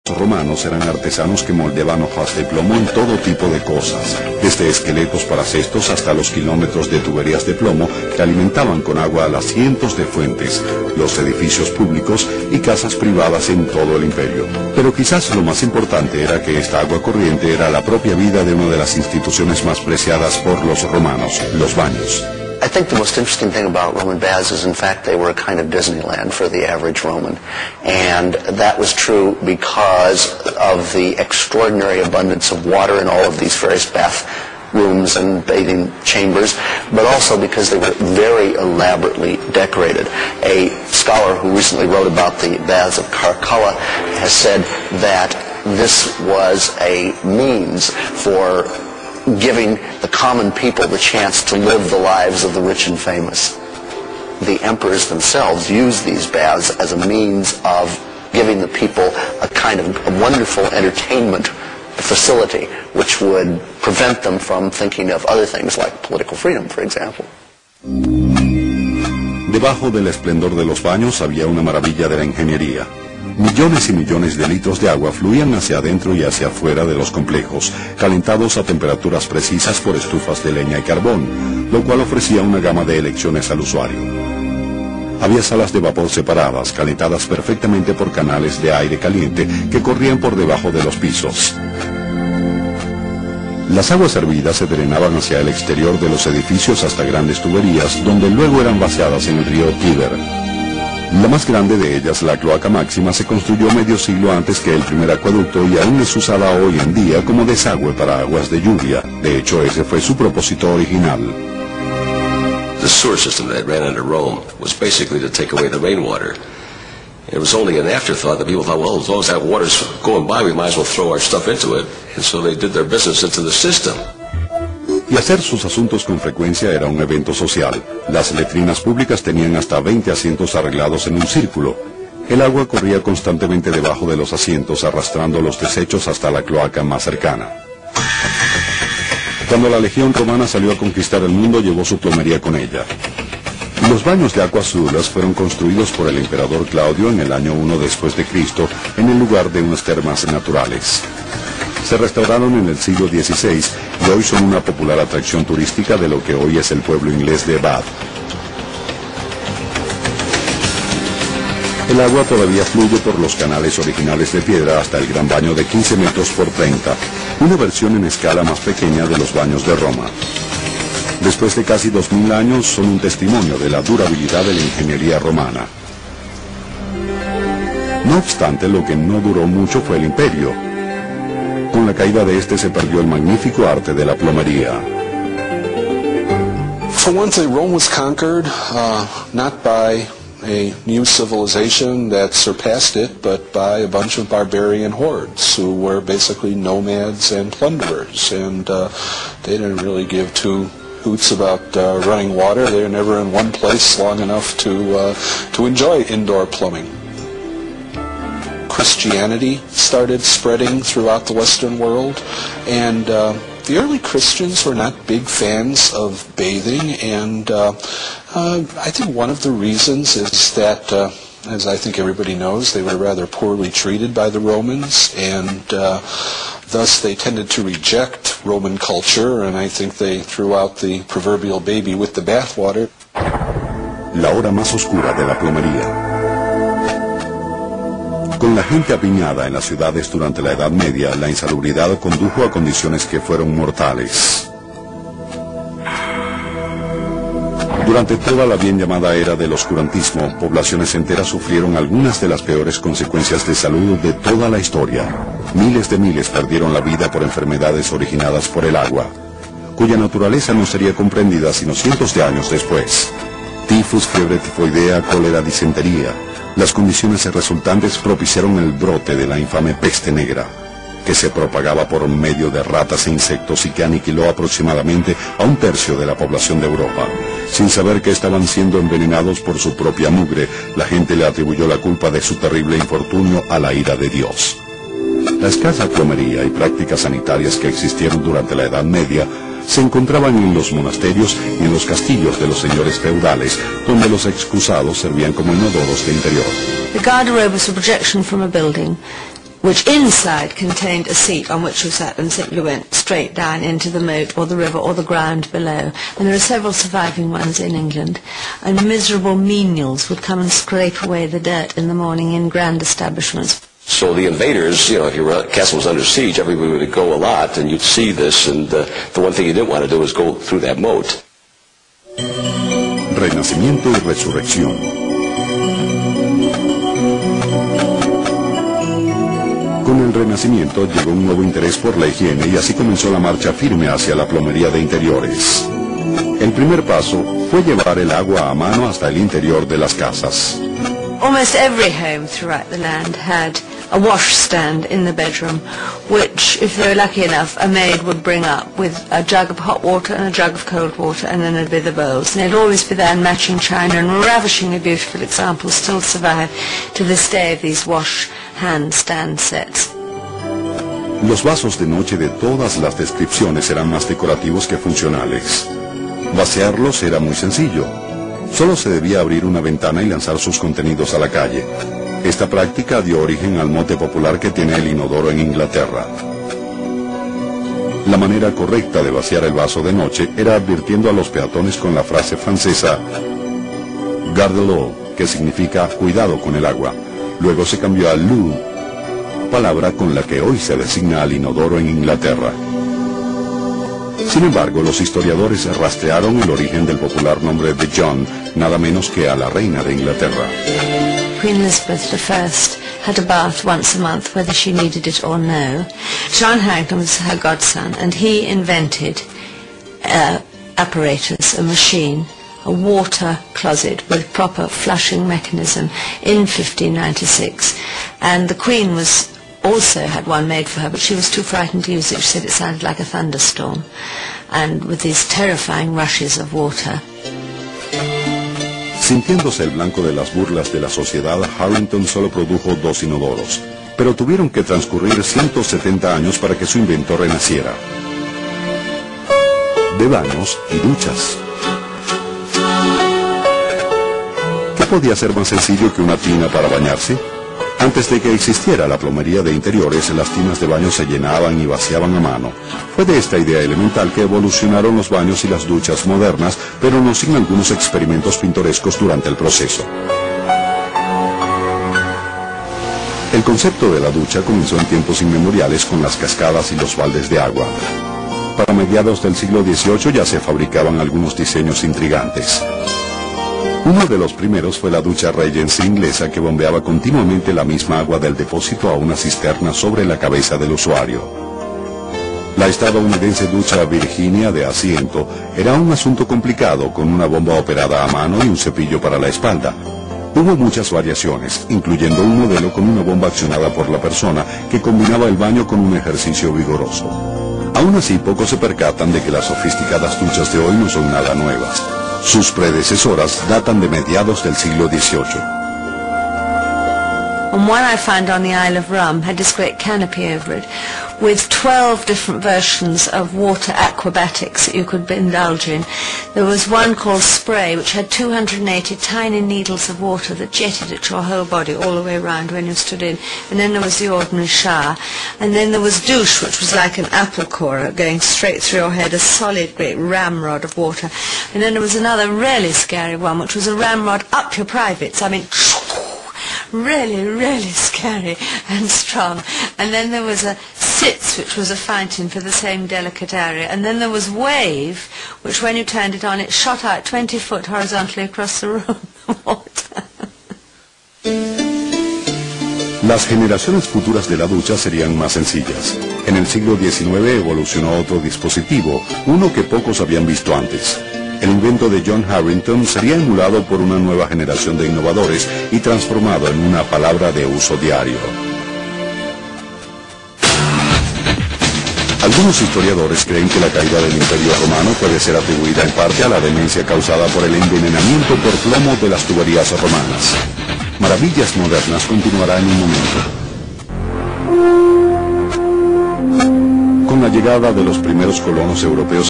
Los romanos eran artesanos que moldeaban hojas de plomo en todo tipo de cosas, desde esqueletos para cestos hasta los kilómetros de tuberías de plomo que alimentaban con agua a las cientos de fuentes, los edificios públicos y casas privadas en todo el imperio. Pero quizás lo más importante era que esta agua corriente era la propia vida de una de las instituciones más preciadas por los romanos, los baños. I think the most interesting thing about Roman baths is, in fact, they were a kind of Disneyland for the average Roman. And that was true because of the extraordinary abundance of water in all of these various bath rooms and bathing chambers, but also because they were very elaborately decorated. A scholar who recently wrote about the baths of Caracalla has said that this was a means for giving the common people the chance to live the lives of the rich and famous. The emperors themselves used these baths as a means of giving the people a kind of a wonderful entertainment facility, which would prevent them from thinking of other things like political freedom, for example. Debajo del esplendor de los baños había una maravilla de la ingeniería. Millones y millones de litros de agua fluían hacia adentro y hacia afuera de los complejos, calentados a temperaturas precisas por estufas de leña y carbón, lo cual ofrecía una gama de elecciones al usuario. Había salas de vapor separadas, calentadas perfectamente por canales de aire caliente que corrían por debajo de los pisos. Las aguas hervidas se drenaban hacia el exterior de los edificios hasta grandes tuberías, donde luego eran vaciadas en el río Tíber. La más grande de ellas, la Cloaca Máxima, se construyó medio siglo antes que el primer acueducto y aún es usada hoy en día como desagüe para aguas de lluvia. De hecho, ese fue su propósito original. The sewer system that ran under Rome was basically to take away the rainwater. It was only an afterthought that people thought, well, as long as that water's going by, we might as well throw our stuff into it. And so they did their business into the system. Y hacer sus asuntos con frecuencia era un evento social. Las letrinas públicas tenían hasta 20 asientos arreglados en un círculo. El agua corría constantemente debajo de los asientos, arrastrando los desechos hasta la cloaca más cercana. Cuando la legión romana salió a conquistar el mundo, llevó su plomería con ella. Los baños de aguas azules fueron construidos por el emperador Claudio en el año 1 después de Cristo, en el lugar de unas termas naturales. Se restauraron en el siglo XVI y hoy son una popular atracción turística de lo que hoy es el pueblo inglés de Bath. El agua todavía fluye por los canales originales de piedra hasta el gran baño de 15 metros por 30, una versión en escala más pequeña de los baños de Roma. Después de casi 2000 años son un testimonio de la durabilidad de la ingeniería romana. No obstante, lo que no duró mucho fue el imperio. Con la caída de este se perdió el magnífico arte de la plomería. For one thing, Rome was conquered not by a new civilization that surpassed it, but by a bunch of barbarian hordes who were basically nomads and plunderers, and they didn't really give two hoots about running water. They were never in one place long enough to enjoy indoor plumbing. Christianity started spreading throughout the Western world, and the early Christians were not big fans of bathing, and I think one of the reasons is that, as I think everybody knows, they were rather poorly treated by the Romans, and thus they tended to reject Roman culture, and I think they threw out the proverbial baby with the bathwater. La hora más oscura de la plomería. Con la gente apiñada en las ciudades durante la Edad Media, la insalubridad condujo a condiciones que fueron mortales. Durante toda la bien llamada era del oscurantismo, poblaciones enteras sufrieron algunas de las peores consecuencias de salud de toda la historia. Miles de miles perdieron la vida por enfermedades originadas por el agua, cuya naturaleza no sería comprendida sino cientos de años después. Tifus, fiebre tifoidea, cólera, disentería. Las condiciones resultantes propiciaron el brote de la infame peste negra, que se propagaba por medio de ratas e insectos y que aniquiló aproximadamente a 1/3 de la población de Europa. Sin saber que estaban siendo envenenados por su propia mugre, la gente le atribuyó la culpa de su terrible infortunio a la ira de Dios. La escasa plomería y prácticas sanitarias que existieron durante la Edad Media se encontraban en los monasterios y en los castillos de los señores feudales, donde los excusados servían como inodoros de interior. The garderobe was a projection from a building. which inside contained a seat on which you sat and simply went straight down into the moat or the river or the ground below. And there are several surviving ones in England. And miserable menials would come and scrape away the dirt in the morning in grand establishments. So the invaders, you know, if your castle was under siege, everybody would go a lot, and you'd see this, and the one thing you didn't want to do was go through that moat. Renacimiento y resurrección. Con el Renacimiento llegó un nuevo interés por la higiene y así comenzó la marcha firme hacia la plomería de interiores. El primer paso fue llevar el agua a mano hasta el interior de las casas. Almost every home throughout the land had a washstand in the bedroom, which, if they were lucky enough, a maid would bring up with a jug of hot water and a jug of cold water, and then there'd be the bowls. And they'd always be there in matching china, and ravishingly beautiful examples still survive to this day of these wash hand stand sets. Los vasos de noche de todas las descripciones eran más decorativos que funcionales. Vaciarlos era muy sencillo. Solo se debía abrir una ventana y lanzar sus contenidos a la calle. Esta práctica dio origen al mote popular que tiene el inodoro en Inglaterra. La manera correcta de vaciar el vaso de noche era advirtiendo a los peatones con la frase francesa "Garde l'eau", que significa cuidado con el agua. Luego se cambió a "loo", palabra con la que hoy se designa al inodoro en Inglaterra. Sin embargo, los historiadores rastrearon el origen del popular nombre de John, nada menos que a la reina de Inglaterra. Queen Elizabeth I had a bath once a month, whether she needed it or no. John Harington was her godson, and he invented apparatus, a machine, a water closet with proper flushing mechanism in 1596. And the Queen also had one made for her, but she was too frightened to use it. She said it sounded like a thunderstorm, and with these terrifying rushes of water. Sintiéndose el blanco de las burlas de la sociedad, Harington solo produjo 2 inodoros, pero tuvieron que transcurrir 170 años para que su invento renaciera. De baños y duchas. ¿Qué podía ser más sencillo que una tina para bañarse? Antes de que existiera la plomería de interiores, las tinas de baño se llenaban y vaciaban a mano. Fue de esta idea elemental que evolucionaron los baños y las duchas modernas, pero no sin algunos experimentos pintorescos durante el proceso. El concepto de la ducha comenzó en tiempos inmemoriales con las cascadas y los baldes de agua. Para mediados del siglo XVIII ya se fabricaban algunos diseños intrigantes. Uno de los primeros fue la ducha Regency inglesa, que bombeaba continuamente la misma agua del depósito a una cisterna sobre la cabeza del usuario. La estadounidense ducha Virginia de asiento era un asunto complicado, con una bomba operada a mano y un cepillo para la espalda. Hubo muchas variaciones, incluyendo un modelo con una bomba accionada por la persona que combinaba el baño con un ejercicio vigoroso. Aún así, pocos se percatan de que las sofisticadas duchas de hoy no son nada nuevas. Sus predecesoras datan de mediados del siglo XVIII. And one I found on the Isle of Rum had this great canopy over it with 12 different versions of water aquabatics that you could indulge in. There was one called Spray, which had 280 tiny needles of water that jetted at your whole body all the way around when you stood in. And then there was the ordinary shower. And then there was Douche, which was like an apple corer going straight through your head, a solid great ramrod of water. And then there was another really scary one, which was a ramrod up your privates. I mean, really, really scary and strong. And then there was a Sitz, which was a fountain for the same delicate area. And then there was Wave, which when you turned it on, it shot out 20 foot horizontally across the room. Las generaciones futuras de la ducha serían más sencillas. En el siglo XIX evolucionó otro dispositivo, uno que pocos habían visto antes. El invento de John Harington sería emulado por una nueva generación de innovadores y transformado en una palabra de uso diario. Algunos historiadores creen que la caída del Imperio Romano puede ser atribuida en parte a la demencia causada por el envenenamiento por plomo de las tuberías romanas. Maravillas Modernas continuará en un momento. Con la llegada de los primeros colonos europeos